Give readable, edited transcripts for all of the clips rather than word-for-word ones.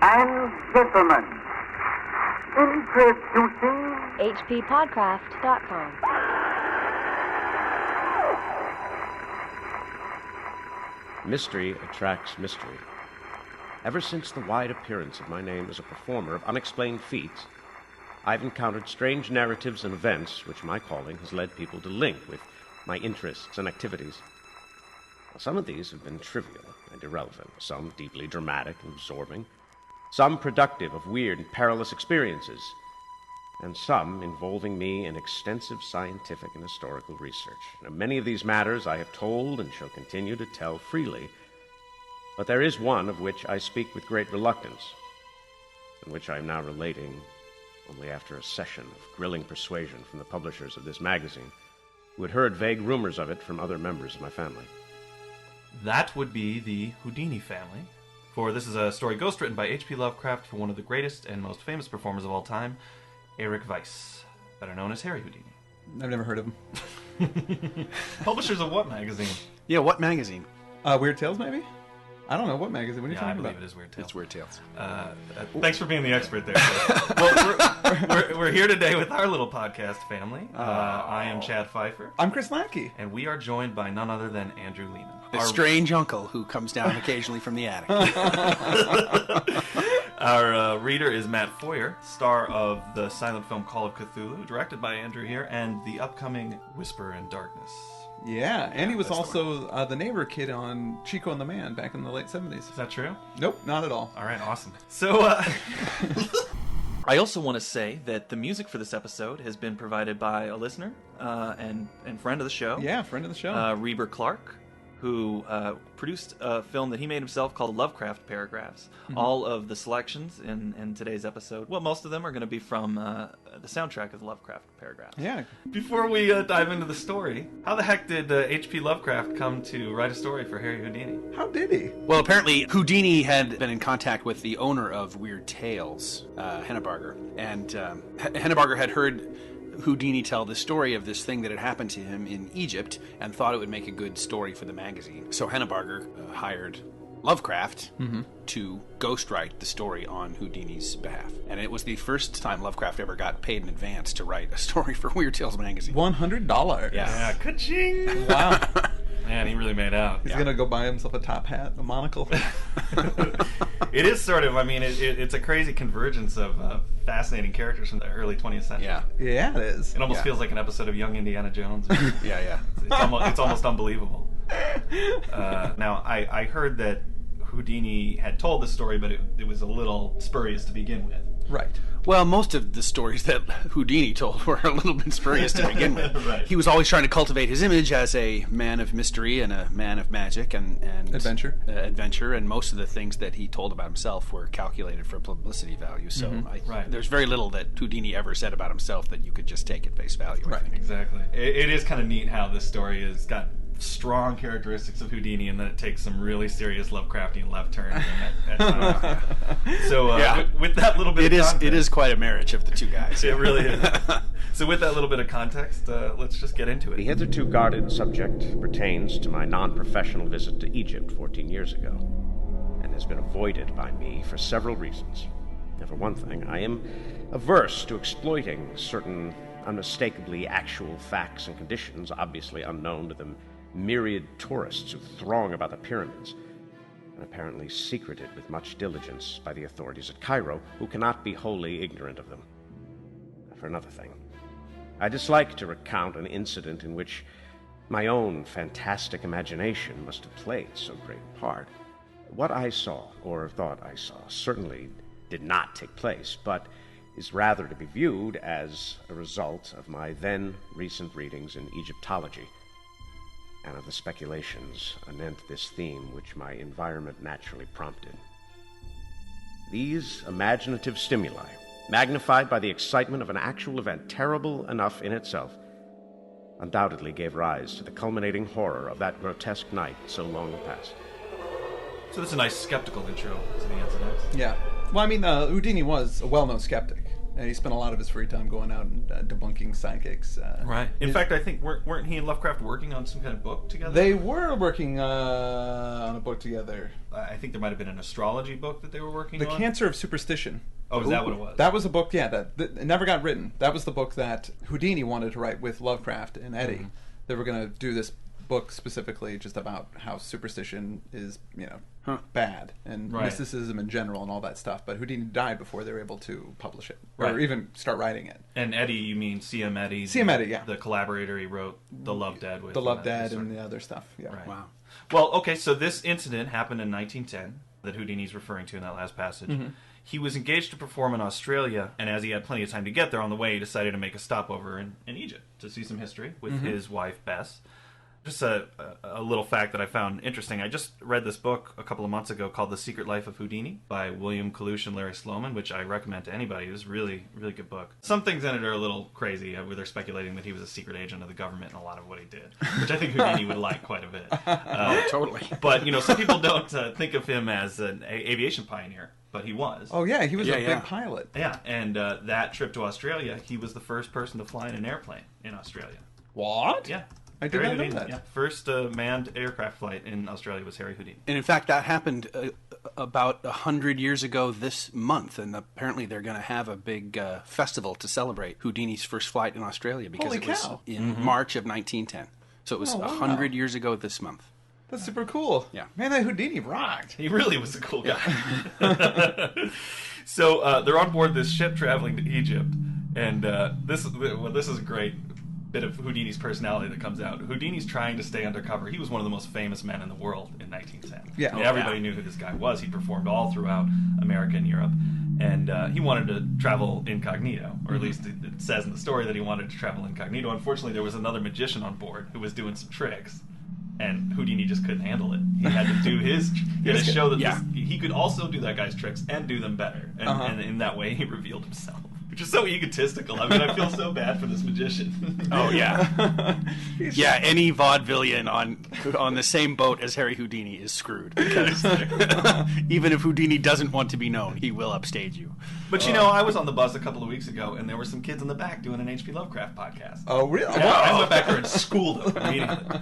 and gentlemen, introducing HPPodcraft.com. Mystery attracts mystery. Ever since the wide appearance of my name as a performer of unexplained feats, I've encountered strange narratives and events which my calling has led people to link with my interests and activities. Some of these have been trivial and irrelevant, some deeply dramatic and absorbing, some productive of weird and perilous experiences, and some involving me in extensive scientific and historical research. Now, many of these matters I have told and shall continue to tell freely, but there is one of which I speak with great reluctance, and which I am now relating only after a session of grilling persuasion from the publishers of this magazine, who had heard vague rumors of it from other members of my family. That would be the Houdini family, for this is a story ghostwritten by H.P. Lovecraft for one of the greatest and most famous performers of all time, Eric Weiss, better known as Harry Houdini. I've never heard of him. Publishers of what magazine? Yeah, what magazine? Weird Tales, maybe? I don't know. What magazine? What are you talking about? I believe it is Weird Tales. It's Weird Tales. Thanks for being the expert there. Well, we're here today with our little podcast family. I am Chad Fifer. I'm Chris Lackey. And we are joined by none other than Andrew Leman. The strange uncle who comes down occasionally from the attic. Our reader is Matt Foyer, star of the silent film Call of Cthulhu, directed by Andrew here, and the upcoming Whisper in Darkness. Yeah, and he was also the neighbor kid on Chico and the Man back in the late 70s. Is that true? Nope, not at all. All right, awesome. So, I also want to say that the music for this episode has been provided by a listener and friend of the show. Yeah, friend of the show. Reber Clark, who produced a film that he made himself called Lovecraft Paragraphs. Mm-hmm. All of the selections in today's episode, well, most of them are going to be from the soundtrack of the Lovecraft Paragraphs. Yeah. Before we dive into the story, how the heck did H.P. Lovecraft come to write a story for Harry Houdini? How did he? Well, apparently Houdini had been in contact with the owner of Weird Tales, Henneberger, and Henneberger had heard Houdini tell the story of this thing that had happened to him in Egypt and thought it would make a good story for the magazine. So Henneberger hired Lovecraft to ghostwrite the story on Houdini's behalf. And it was the first time Lovecraft ever got paid in advance to write a story for Weird Tales magazine. $100. Yeah, ka-ching! Wow. Man, he really made out. He's going to go buy himself a top hat, a monocle. It is sort of, I mean, it's a crazy convergence of fascinating characters from the early 20th century. Yeah. Yeah, it is. It almost feels like an episode of Young Indiana Jones. Yeah. It's almost unbelievable. Now, I heard that Houdini had told this story, but it was a little spurious to begin with. Right. Well, most of the stories that Houdini told were a little bit spurious to begin with. Right. He was always trying to cultivate his image as a man of mystery and a man of magic and adventure. And most of the things that he told about himself were calculated for publicity value. So there's very little that Houdini ever said about himself that you could just take at face value. Right. I think. Exactly. It is kind of neat how this story has got strong characteristics of Houdini, and then it takes some really serious Lovecraftian left turns. So with that little bit of context, it is quite a marriage of the two guys. It really is. So with that little bit of context, let's just get into it. The hitherto guarded subject pertains to my non-professional visit to Egypt 14 years ago, and has been avoided by me for several reasons. Now, for one thing, I am averse to exploiting certain unmistakably actual facts and conditions obviously unknown to the myriad tourists who throng about the pyramids, and apparently secreted with much diligence by the authorities at Cairo, who cannot be wholly ignorant of them. For another thing, I dislike to recount an incident in which my own fantastic imagination must have played so great a part. What I saw, or thought I saw, certainly did not take place, but is rather to be viewed as a result of my then recent readings in Egyptology, and of the speculations anent this theme which my environment naturally prompted. These imaginative stimuli, magnified by the excitement of an actual event terrible enough in itself, undoubtedly gave rise to the culminating horror of that grotesque night so long past. So this is a nice skeptical intro to the incident. Yeah. Well, I mean, Houdini was a well-known skeptic. And he spent a lot of his free time going out and debunking psychics. Right. In fact, I think weren't he and Lovecraft working on some kind of book together? They were working on a book together. I think there might have been an astrology book that they were working The on. Cancer of Superstition. Oh, is that what it was? That was a book, yeah, that it never got written. That was the book that Houdini wanted to write with Lovecraft and Eddie. Mm-hmm. They were going to do this book specifically just about how superstition is, bad, and mysticism in general and all that stuff. But Houdini died before they were able to publish it, or even start writing it. And Eddie, you mean C.M. Eddie? C.M. Eddie, yeah. The collaborator he wrote The Love Dead with. The Love Dead and the other stuff, yeah. Right. Wow. Well, okay, so this incident happened in 1910 that Houdini's referring to in that last passage. Mm-hmm. He was engaged to perform in Australia, and as he had plenty of time to get there on the way, he decided to make a stopover in Egypt to see some history with his wife, Bess. Just a little fact that I found interesting. I just read this book a couple of months ago called The Secret Life of Houdini by William Kalush and Larry Sloman, which I recommend to anybody. It was a really, really good book. Some things in it are a little crazy, where they're speculating that he was a secret agent of the government in a lot of what he did, which I think Houdini would like quite a bit. Totally. But, some people don't think of him as an aviation pioneer, but he was. Oh, yeah, he was a big pilot. Yeah, and that trip to Australia, he was the first person to fly in an airplane in Australia. What? Yeah. I did not know that. Yeah. First manned aircraft flight in Australia was Harry Houdini. And in fact, that happened about 100 years ago this month, and apparently they're going to have a big festival to celebrate Houdini's first flight in Australia, because Holy it was cow. in March of 1910. So it was 100 years ago this month. That's super cool. Yeah. Man, that Houdini rocked. He really was a cool guy. So they're on board this ship traveling to Egypt, and this is a great bit of Houdini's personality that comes out. Houdini's trying to stay undercover. He was one of the most famous men in the world in 1910. Yeah. Everybody knew who this guy was. He performed all throughout America and Europe, and he wanted to travel incognito, or at least it says in the story that he wanted to travel incognito. Unfortunately, there was another magician on board who was doing some tricks, and Houdini just couldn't handle it. He had to do his... He had to show that he could also do that guy's tricks and do them better. And in that way, he revealed himself. Which is so egotistical. I mean, I feel so bad for this magician. Oh, yeah. Yeah, any vaudevillian on the same boat as Harry Houdini is screwed. Because even if Houdini doesn't want to be known, he will upstage you. But, I was on the bus a couple of weeks ago, and there were some kids in the back doing an HP Lovecraft podcast. Oh, really? Yeah, I went back there and schooled them immediately.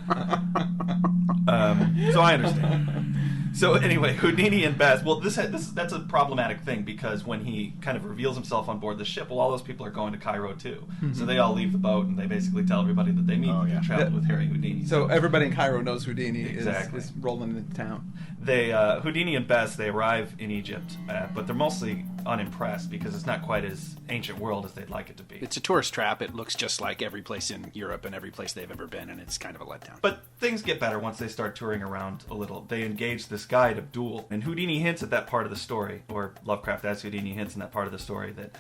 So I understand. So anyway, Houdini and Baz. Well, that's a problematic thing, because when he kind of reveals himself on board the ship, well, all those people are going to Cairo too. Mm-hmm. So they all leave the boat, and they basically tell everybody that they meet and travel with Harry Houdini. So everybody in Cairo knows Houdini is rolling into town. They Houdini and Bess, they arrive in Egypt, but they're mostly unimpressed because it's not quite as ancient world as they'd like it to be. It's a tourist trap. It looks just like every place in Europe and every place they've ever been, and it's kind of a letdown. But things get better once they start touring around a little. They engage this guide, Abdul, and Houdini hints at that part of the story, or Lovecraft as Houdini hints in that part of the story that,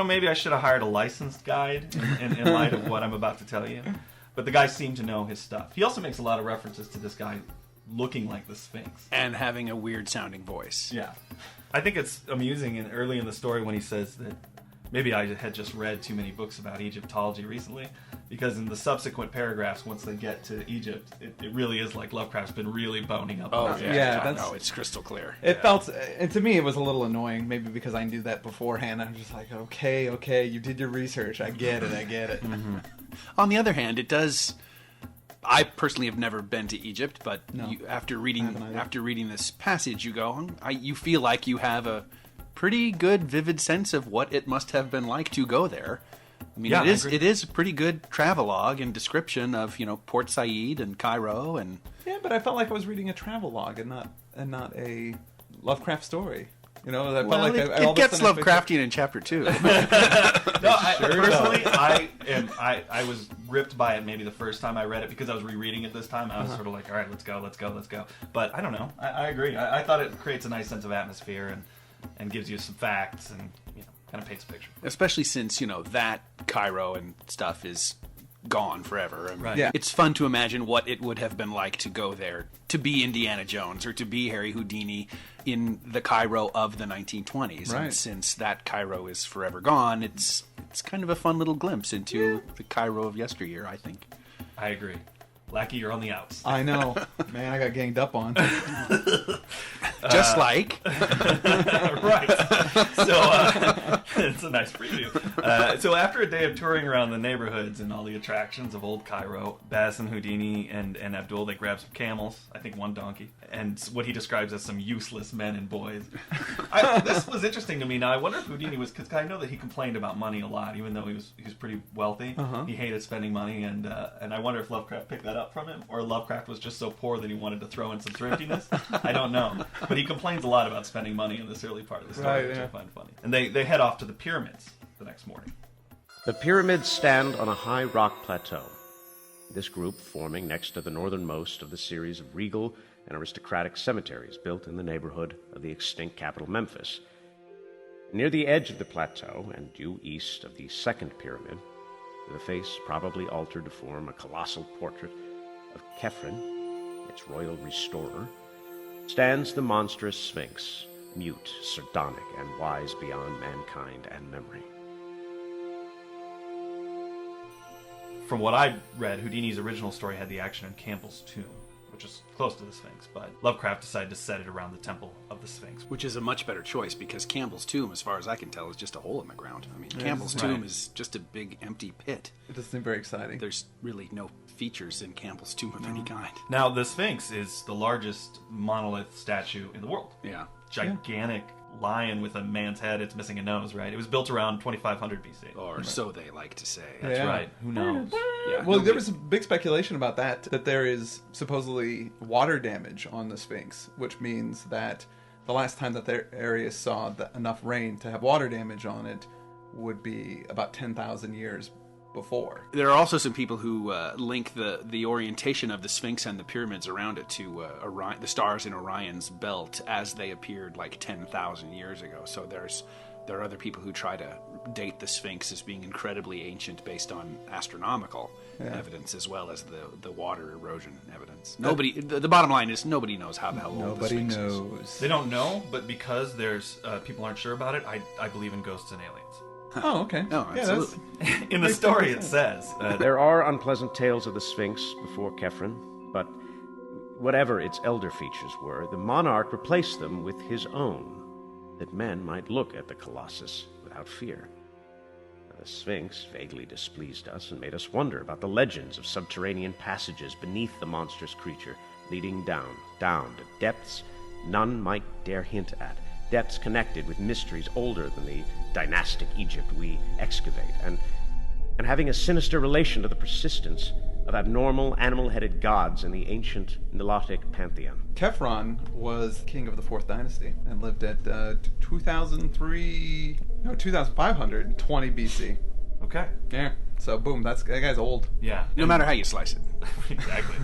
maybe I should have hired a licensed guide in light of what I'm about to tell you. But the guy seemed to know his stuff. He also makes a lot of references to this guy looking like the Sphinx. And having a weird-sounding voice. Yeah. I think it's amusing and early in the story when he says that maybe I had just read too many books about Egyptology recently, because in the subsequent paragraphs, once they get to Egypt, it really is like Lovecraft's been really boning up. Oh, yeah. No, it's crystal clear. It felt, and to me, it was a little annoying, maybe because I knew that beforehand. I'm just like, okay, you did your research. I get it. Mm-hmm. On the other hand, it does... I personally have never been to Egypt, but after reading this passage, you feel like you have a pretty good, vivid sense of what it must have been like to go there. I mean, it is a pretty good travelogue and description of Port Said and Cairo and. Yeah, but I felt like I was reading a travelogue and not a Lovecraft story. I felt like it gets Lovecraftian in chapter 2. Personally, I was ripped by it maybe the first time I read it, because I was rereading it this time. I was sort of like, all right, let's go. But I don't know. I agree. I thought it creates a nice sense of atmosphere and gives you some facts and kind of paints a picture. Especially since that Cairo and stuff is gone forever. Right. Yeah. It's fun to imagine what it would have been like to go there, to be Indiana Jones or to be Harry Houdini in the Cairo of the 1920s. Right. And since that Cairo is forever gone, it's kind of a fun little glimpse into the Cairo of yesteryear, I think. I agree. Lackey, you're on the outs. I know. Man, I got ganged up on. Just like. Right. So it's a nice preview. So after a day of touring around the neighborhoods and all the attractions of old Cairo, Baz and Houdini and Abdul, they grab some camels, I think one donkey, and what he describes as some useless men and boys. This was interesting to me. Now, I wonder if Houdini was, because I know that he complained about money a lot, even though he was pretty wealthy. He hated spending money, and I wonder if Lovecraft picked that up from him, or Lovecraft was just so poor that he wanted to throw in some thriftiness. I don't know. But he complains a lot about spending money in this early part of the story, which I find funny. And they head off to the pyramids the next morning. The pyramids stand on a high rock plateau. This group forming next to the northernmost of the series of regal and aristocratic cemeteries built in the neighborhood of the extinct capital Memphis. Near the edge of the plateau and due east of the second pyramid, with a face probably altered to form a colossal portrait of Khephren, its royal restorer, stands the monstrous Sphinx, mute, sardonic, and wise beyond mankind and memory. From what I read, Houdini's original story had the action in Campbell's tomb, which is close to the Sphinx, but Lovecraft decided to set it around the temple of the Sphinx. Which is a much better choice, because Campbell's tomb, as far as I can tell, is just a hole in the ground. I mean, Campbell's tomb is just a big empty pit. It doesn't seem very exciting. There's really no features in Campbell's tomb of any kind. Now, the Sphinx is the largest monolith statue in the world. Yeah. Gigantic lion with a man's head. It's missing a nose, right? It was built around 2500 BC. Or so they like to say. That's right. Who knows? Yeah. Well, there was a big speculation about that there is supposedly water damage on the Sphinx, which means that the last time that their area saw enough rain to have water damage on it would be about 10,000 years before. There are also some people who link the orientation of the Sphinx and the pyramids around it to the stars in Orion's belt as they appeared like 10,000 years ago. So there are other people who try to date the Sphinx as being incredibly ancient based on astronomical evidence as well as the water erosion evidence. The bottom line is nobody knows how the hell old the Sphinx is. They don't know, but because there's people aren't sure about it, I believe in ghosts and aliens. Oh, okay. No, absolutely. In the story, it says There are unpleasant tales of the Sphinx before Khephren, but whatever its elder features were, the monarch replaced them with his own, that men might look at the Colossus without fear. The Sphinx vaguely displeased us and made us wonder about the legends of subterranean passages beneath the monstrous creature, leading down to depths none might dare hint at, depths connected with mysteries older than the dynastic Egypt we excavate, and having a sinister relation to the persistence of abnormal animal-headed gods in the ancient Nilotic pantheon. Khephren was king of the 4th dynasty and lived at 2520 BC. Okay. Yeah. So boom, that guy's old. Yeah. No matter how you slice it. Exactly.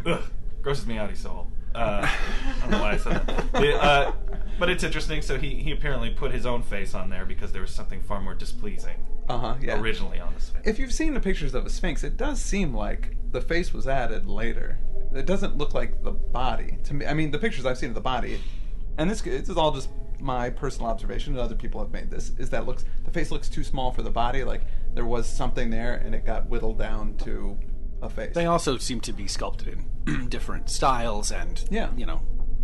Ugh, grosses me out, he's so old. I don't know why I said that. But it's interesting. So he apparently put his own face on there because there was something far more displeasing originally on the Sphinx. If you've seen the pictures of a Sphinx, it does seem like the face was added later. It doesn't look like the body to me. I mean, the pictures I've seen of the body, and this is all just my personal observation, and other people have made this, is that the face looks too small for the body. Like there was something there, and it got whittled down to a face. They also seem to be sculpted in different styles, and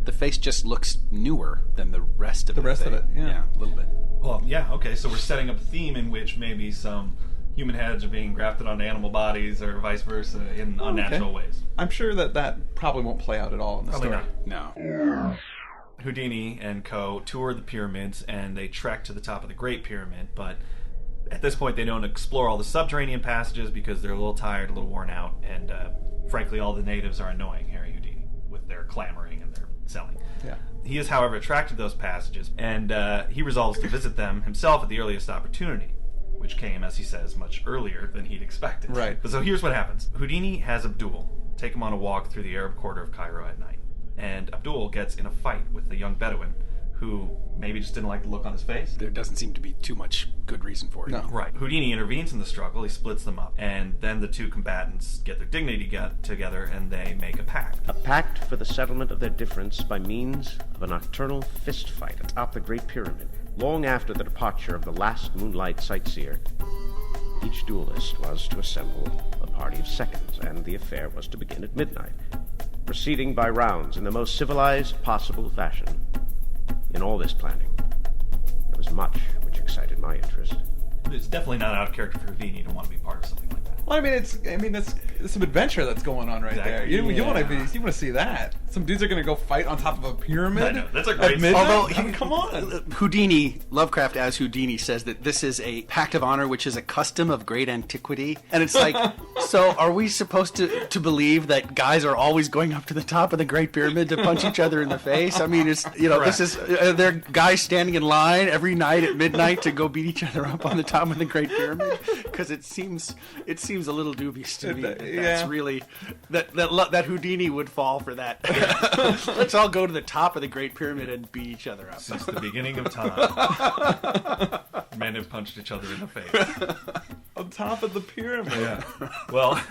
the face just looks newer than the rest of it. The rest of it, yeah, a little bit. Well, yeah, okay, so we're setting up a theme in which maybe some human heads are being grafted onto animal bodies or vice versa in unnatural ways. I'm sure that probably won't play out at all in the story. Not. No. Houdini and co. tour the pyramids, and they trek to the top of the Great Pyramid, but at this point they don't explore all the subterranean passages because they're a little tired, a little worn out, and frankly all the natives are annoying Harry Houdini with their clamoring and their selling. Yeah. He is, however, attracted to those passages, and he resolves to visit them himself at the earliest opportunity, which came, as he says, much earlier than he'd expected. Right. But so here's what happens. Houdini has Abdul take him on a walk through the Arab quarter of Cairo at night, and Abdul gets in a fight with the young Bedouin, who maybe just didn't like the look on his face. There doesn't seem to be too much good reason for it. No. Right. Houdini intervenes in the struggle, he splits them up, and then the two combatants get their dignity together and they make a pact. A pact for the settlement of their difference by means of a nocturnal fist fight atop the Great Pyramid, long after the departure of the last moonlight sightseer. Each duelist was to assemble a party of seconds, and the affair was to begin at midnight, proceeding by rounds in the most civilized possible fashion. In all this planning, there was much which excited my interest. It's definitely not out of character for Houdini to want to be part of something like that. Well, I mean, it's some adventure that's going on right there. You want to see that. Some dudes are going to go fight on top of a pyramid. I know. That's a great. Although, come on. Houdini, Lovecraft as Houdini says that this is a pact of honor, which is a custom of great antiquity. And it's like, so are we supposed to believe that guys are always going up to the top of the Great Pyramid to punch each other in the face? I mean, it's this is there are guys standing in line every night at midnight to go beat each other up on the top of the Great Pyramid? Because it seems a little dubious to me that's really that Houdini would fall for that. Let's all go to the top of the Great Pyramid and beat each other up. Since the beginning of time, men have punched each other in the face. On top of the pyramid. Yeah. Well,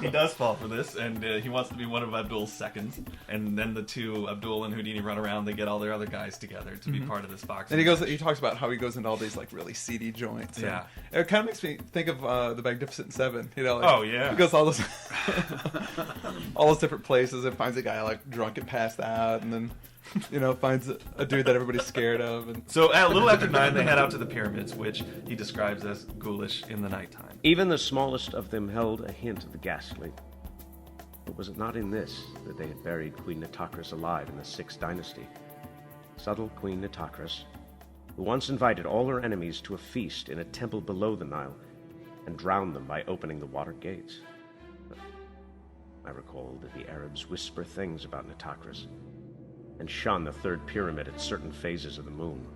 he does fall for this, and he wants to be one of Abdul's seconds. And then the two, Abdul and Houdini, run around. They get all their other guys together to be part of this boxing. And he talks about how he goes into all these like really seedy joints. Yeah. It kind of makes me think of the Magnificent Seven. He goes all those all those different places and finds a guy like drunk and passed out, and then finds a dude that everybody's scared of. And so at a little after 9, they head out to the pyramids, which he describes as ghoulish in the nighttime. Even the smallest of them held a hint of the ghastly. But was it not in this that they had buried Queen Nitocris alive in the 6th dynasty? Subtle Queen Nitocris, who once invited all her enemies to a feast in a temple below the Nile and drowned them by opening the water gates. I recall that the Arabs whisper things about Nitocris and shun the 3rd pyramid at certain phases of the moon.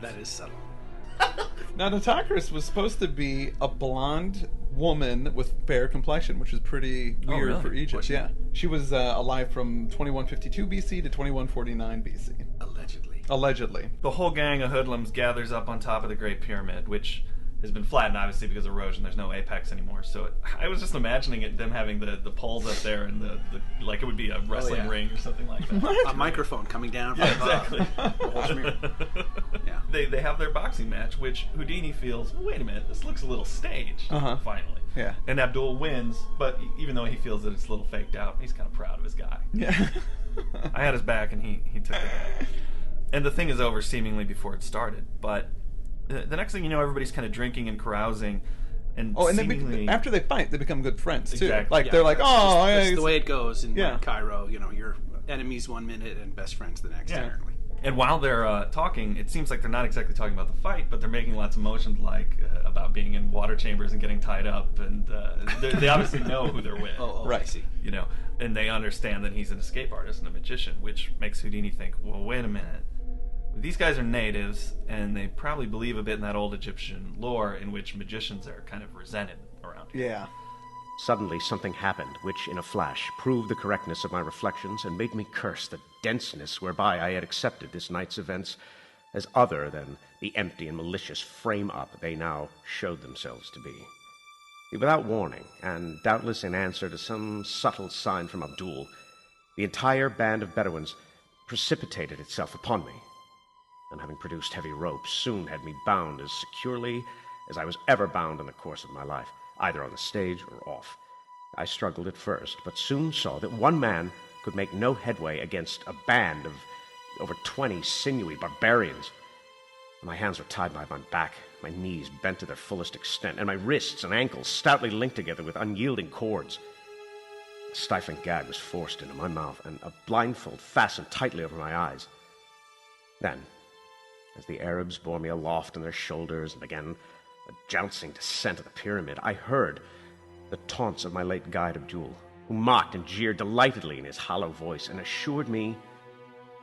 That is subtle. Now, Nitocris was supposed to be a blonde woman with fair complexion, which is pretty weird for Egypt. Yeah, she was alive from 2152 BC to 2149 BC. Allegedly. The whole gang of hoodlums gathers up on top of the Great Pyramid, which has been flattened, obviously, because of erosion. There's no apex anymore. So I was just imagining them having the poles up there and the like it would be a wrestling ring or something like that. A microphone coming down from exactly. Yeah. They have their boxing match, which Houdini feels, wait a minute, this looks a little staged, finally. Yeah. And Abdul wins, but even though he feels that it's a little faked out, he's kind of proud of his guy. Yeah. I had his back, and he took it back. And the thing is over seemingly before it started, but the next thing you know, everybody's kind of drinking and carousing, and seemingly... after they fight, they become good friends too. Exactly. They're like, that's the way it goes in Cairo. You're enemies one minute and best friends the next. Apparently. And while they're talking, it seems like they're not exactly talking about the fight, but they're making lots of motions, like about being in water chambers and getting tied up, and they obviously know who they're with. Right. I see. And they understand that he's an escape artist and a magician, which makes Houdini think, well, wait a minute. These guys are natives, and they probably believe a bit in that old Egyptian lore in which magicians are kind of resented around here. Yeah. Suddenly something happened, which in a flash proved the correctness of my reflections and made me curse the denseness whereby I had accepted this night's events as other than the empty and malicious frame-up they now showed themselves to be. Without warning, and doubtless in answer to some subtle sign from Abdul, the entire band of Bedouins precipitated itself upon me, and having produced heavy ropes, soon had me bound as securely as I was ever bound in the course of my life, either on the stage or off. I struggled at first, but soon saw that one man could make no headway against a band of over 20 sinewy barbarians. My hands were tied behind my back, my knees bent to their fullest extent, and my wrists and ankles stoutly linked together with unyielding cords. A stifling gag was forced into my mouth, and a blindfold fastened tightly over my eyes. Then, as the Arabs bore me aloft on their shoulders and began a jouncing descent of the pyramid, I heard the taunts of my late guide Abdul, who mocked and jeered delightedly in his hollow voice and assured me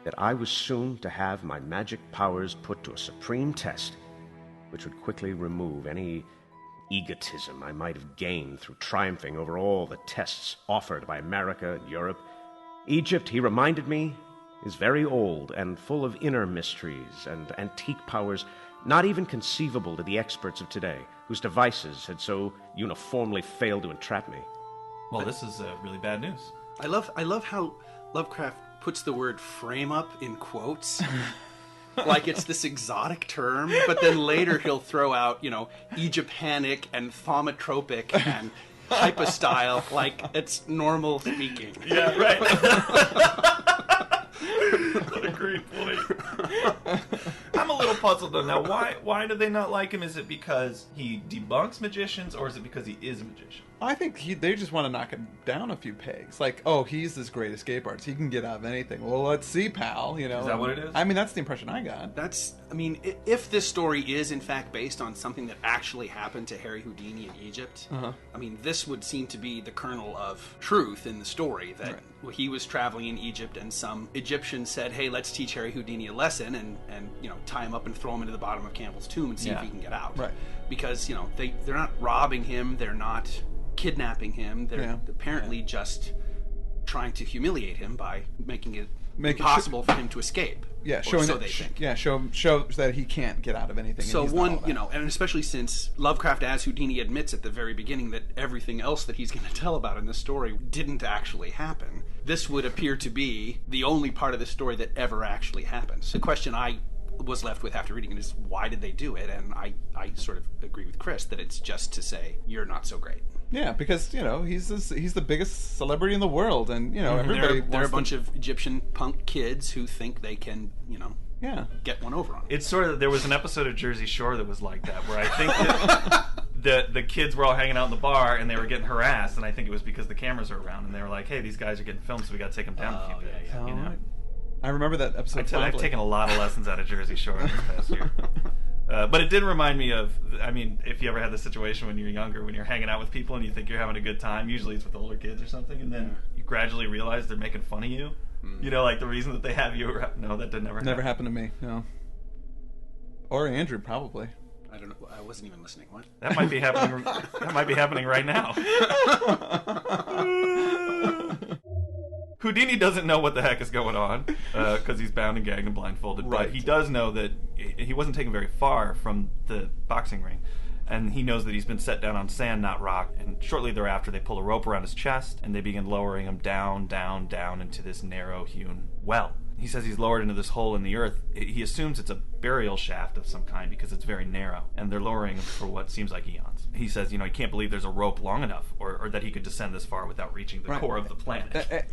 that I was soon to have my magic powers put to a supreme test, which would quickly remove any egotism I might have gained through triumphing over all the tests offered by America and Europe. Egypt, he reminded me, is very old and full of inner mysteries and antique powers not even conceivable to the experts of today, whose devices had so uniformly failed to entrap me. Well, this is really bad news. I love how Lovecraft puts the word frame up in quotes. Like it's this exotic term, but then later he'll throw out, Egyptanic and thaumatropic and hypostyle, like it's normal speaking. Yeah, right. great point. I'm a little puzzled though. Now, why do they not like him? Is it because he debunks magicians, or is it because he is a magician? I think they just want to knock him down a few pegs. Like, oh, he's this great escape artist. He can get out of anything. Well, let's see, pal. You know, is that what it is? I mean, that's the impression I got. If this story is in fact based on something that actually happened to Harry Houdini in Egypt, I mean, this would seem to be the kernel of truth in the story, that he was traveling in Egypt and some Egyptian said, hey, let's teach Harry Houdini a lesson and tie him up and throw him into the bottom of Campbell's tomb and see if he can get out. Right. Because, they're not robbing him, they're not kidnapping him, they're apparently just trying to humiliate him by making it impossible for him to escape. Yeah, showing so they think. Yeah, show that he can't get out of anything. So and especially since Lovecraft, as Houdini admits at the very beginning, that everything else that he's going to tell about in this story didn't actually happen. This would appear to be the only part of the story that ever actually happened. The question I was left with after reading it is, why did they do it? And I sort of agree with Chris that it's just to say, you're not so great. Yeah, because he's the biggest celebrity in the world, and everybody. There are a bunch of Egyptian punk kids who think they can, get one over on him. It's sort of, there was an episode of Jersey Shore that was like that, where I think that the kids were all hanging out in the bar and they were getting harassed, and I think it was because the cameras are around, and they were like, "Hey, these guys are getting filmed, so we got to take them down a few bits." Yeah. I remember that episode. I've taken a lot of lessons out of Jersey Shore this past year. But it did remind me of, if you ever had the situation when you're younger, when you're hanging out with people and you think you're having a good time, usually it's with older kids or something, and then you gradually realize they're making fun of you. Like the reason that they have you around. No, that never happened to me, no. Or Andrew, probably. I don't know. I wasn't even listening. What? That might be happening. That might be happening right now. Houdini doesn't know what the heck is going on because he's bound and gagged and blindfolded. Right. But he does know that he wasn't taken very far from the boxing ring. And he knows that he's been set down on sand, not rock. And shortly thereafter, they pull a rope around his chest, and they begin lowering him down, down, down into this narrow-hewn well. He says he's lowered into this hole in the earth. He assumes it's a burial shaft of some kind because it's very narrow, and they're lowering him for what seems like eons. He says, he can't believe there's a rope long enough, or that he could descend this far without reaching the core of the planet.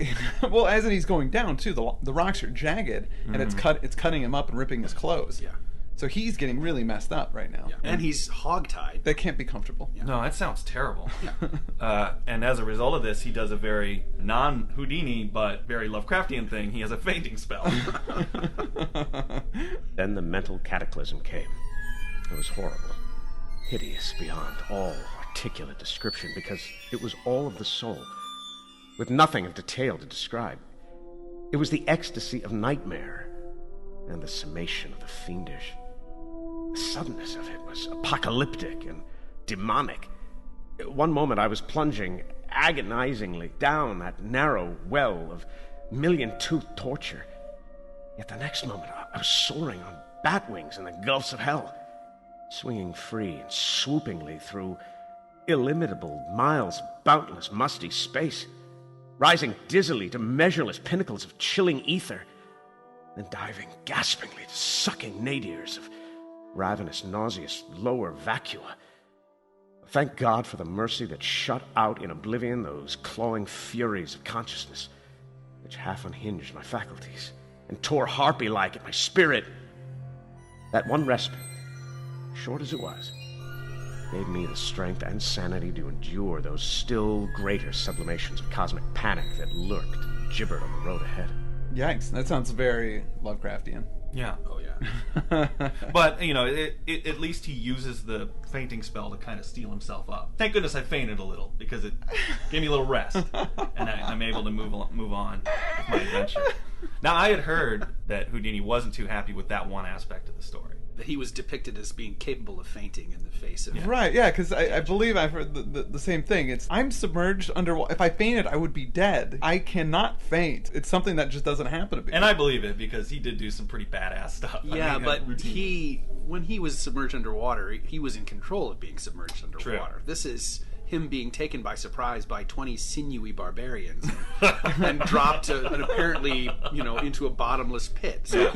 Well, as he's going down, too, the rocks are jagged, and it's cutting him up and ripping his clothes. Yeah. So he's getting really messed up right now. Yeah. And he's hogtied. They can't be comfortable. Yeah. No, that sounds terrible. And as a result of this, he does a very non-Houdini, but very Lovecraftian thing. He has a fainting spell. Then the mental cataclysm came. It was horrible. Hideous beyond all articulate description, because it was all of the soul, with nothing of detail to describe. It was the ecstasy of nightmare and the summation of the fiendish. The suddenness of it was apocalyptic and demonic. One moment I was plunging agonizingly down that narrow well of million-toothed torture. Yet the next moment I was soaring on bat wings in the gulfs of hell, swinging free and swoopingly through illimitable miles of boundless musty space, rising dizzily to measureless pinnacles of chilling ether, then diving gaspingly to sucking nadirs of ravenous, nauseous lower vacua. Thank God for the mercy that shut out in oblivion those clawing furies of consciousness, which half unhinged my faculties and tore harpy-like at my spirit. That one respite, short as it was, gave me the strength and sanity to endure those still greater sublimations of cosmic panic that lurked and gibbered on the road ahead. Yikes, that sounds very Lovecraftian. Yeah. Oh, yeah. But, at least he uses the fainting spell to kind of steel himself up. Thank goodness I fainted a little, because it gave me a little rest, and I'm able to move on with my adventure. Now, I had heard that Houdini wasn't too happy with that one aspect of the story. That he was depicted as being capable of fainting in the face of... Yeah. Right, yeah, because I believe I've heard the same thing. I'm submerged underwater. If I fainted, I would be dead. I cannot faint. It's something that just doesn't happen to me. And I believe it, because he did do some pretty badass stuff. Yeah, when he was submerged underwater, he was in control of being submerged underwater. True. This is him being taken by surprise by 20 sinewy barbarians and dropped apparently, into a bottomless pit. So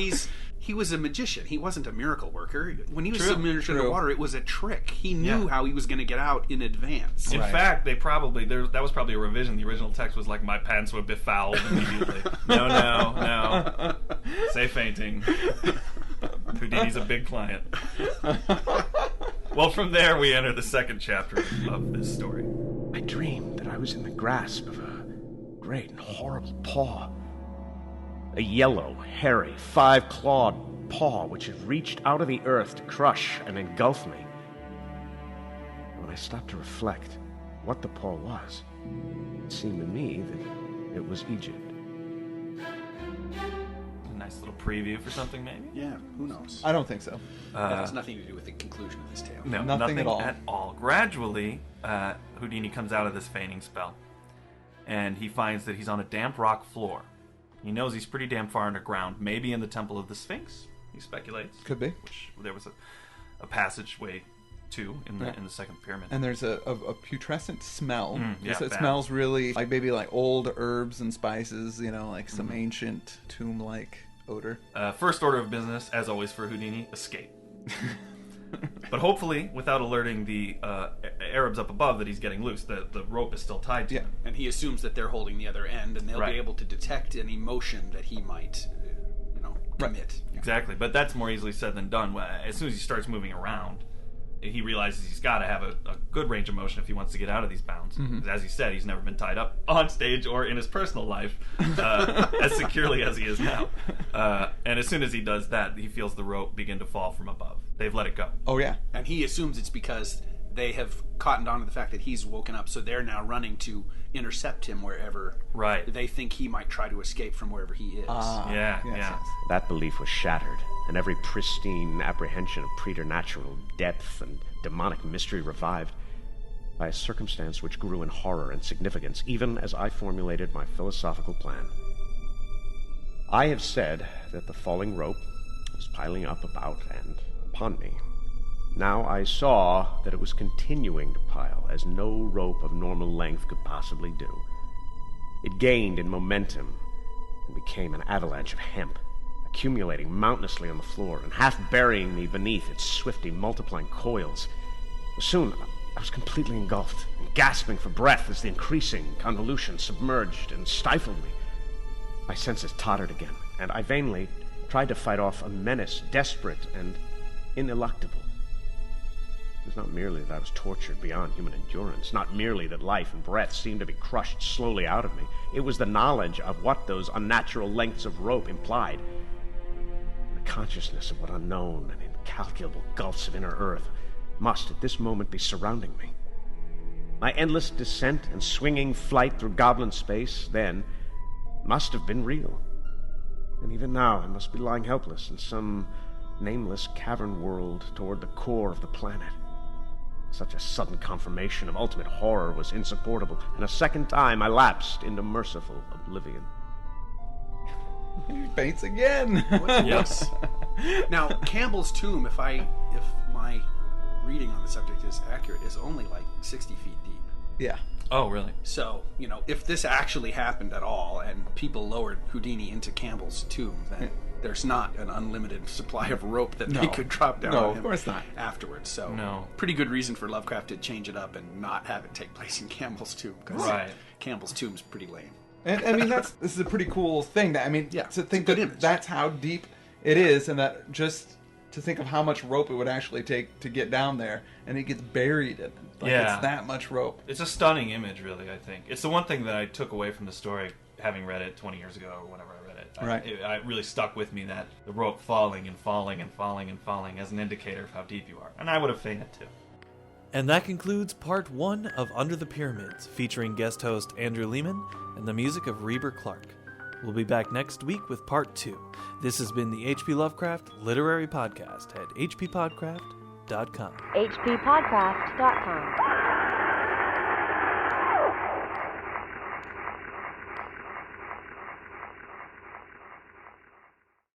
he was a magician. He wasn't a miracle worker. When he was submerged underwater, it was a trick. He knew how he was going to get out in advance. In fact, that was probably a revision. The original text was like, my pants were befouled immediately. No. say fainting. Houdini's a big client. Well, from there we enter the second chapter of this story. I dreamed that I was in the grasp of a great and horrible paw. A yellow, hairy, 5-clawed paw which had reached out of the earth to crush and engulf me. When I stopped to reflect what the paw was, it seemed to me that it was Egypt. A nice little preview for something, maybe? Yeah, who knows? I don't think so. That has nothing to do with the conclusion of this tale. No, Nothing at all. Gradually, Houdini comes out of this feigning spell, and he finds that he's on a damp rock floor. He knows he's pretty damn far underground, maybe in the Temple of the Sphinx, he speculates. Could be. Which there was a passageway to in the second pyramid. And there's a putrescent smell. Yeah, it bad. smells really like maybe like old herbs and spices, like some ancient tomb-like odor. First order of business, as always for Houdini, escape. But hopefully, without alerting the Arabs up above that he's getting loose, the rope is still tied to him. And he assumes that they're holding the other end, and they'll be able to detect any motion that he might, commit. Exactly, but that's more easily said than done. As soon as he starts moving around, he realizes he's got to have a good range of motion if he wants to get out of these bounds. As he said, he's never been tied up on stage or in his personal life as securely as he is now. And as soon as he does that, he feels the rope begin to fall from above. They've let it go. Oh, yeah. And he assumes it's because they have cottoned on to the fact that he's woken up, so they're now running to intercept him wherever they think he might try to escape from wherever he is. Yeah. That belief was shattered, and every pristine apprehension of preternatural depth and demonic mystery revived by a circumstance which grew in horror and significance, even as I formulated my philosophical plan. I have said that the falling rope was piling up about and upon me. Now I saw that it was continuing to pile, as no rope of normal length could possibly do. It gained in momentum and became an avalanche of hemp, accumulating mountainously on the floor and half burying me beneath its swiftly multiplying coils. Soon I was completely engulfed and gasping for breath as the increasing convolution submerged and stifled me. My senses tottered again, and I vainly tried to fight off a menace desperate and ineluctable. It was not merely that I was tortured beyond human endurance, not merely that life and breath seemed to be crushed slowly out of me. It was the knowledge of what those unnatural lengths of rope implied. The consciousness of what unknown and incalculable gulfs of inner earth must at this moment be surrounding me. My endless descent and swinging flight through goblin space then must have been real. And even now I must be lying helpless in some nameless cavern world toward the core of the planet. Such a sudden confirmation of ultimate horror was insupportable, and a second time I lapsed into merciful oblivion. He faints again. Yes. Now, Campbell's tomb, if my reading on the subject is accurate, is only like 60 feet deep. Yeah. Oh, really? So, if this actually happened at all and people lowered Houdini into Campbell's tomb, then there's not an unlimited supply of rope that they could drop down on him of course not. afterwards. So, pretty good reason for Lovecraft to change it up and not have it take place in Campbell's tomb. Because Campbell's tomb's pretty lame. And I mean, this is a pretty cool thing. To think that that's how deep it is, and that just to think of how much rope it would actually take to get down there, and it gets buried in it. It's that much rope. It's a stunning image, really, I think. It's the one thing that I took away from the story, having read it 20 years ago or whenever I read it. It really stuck with me, that the rope falling and falling and falling and falling as an indicator of how deep you are. And I would have fainted too. And that concludes part 1 of Under the Pyramids, featuring guest host Andrew Leman and the music of Reber Clark. We'll be back next week with part 2. This has been the H.P. Lovecraft Literary Podcast at HPPodcraft.com. HPPodcraft.com.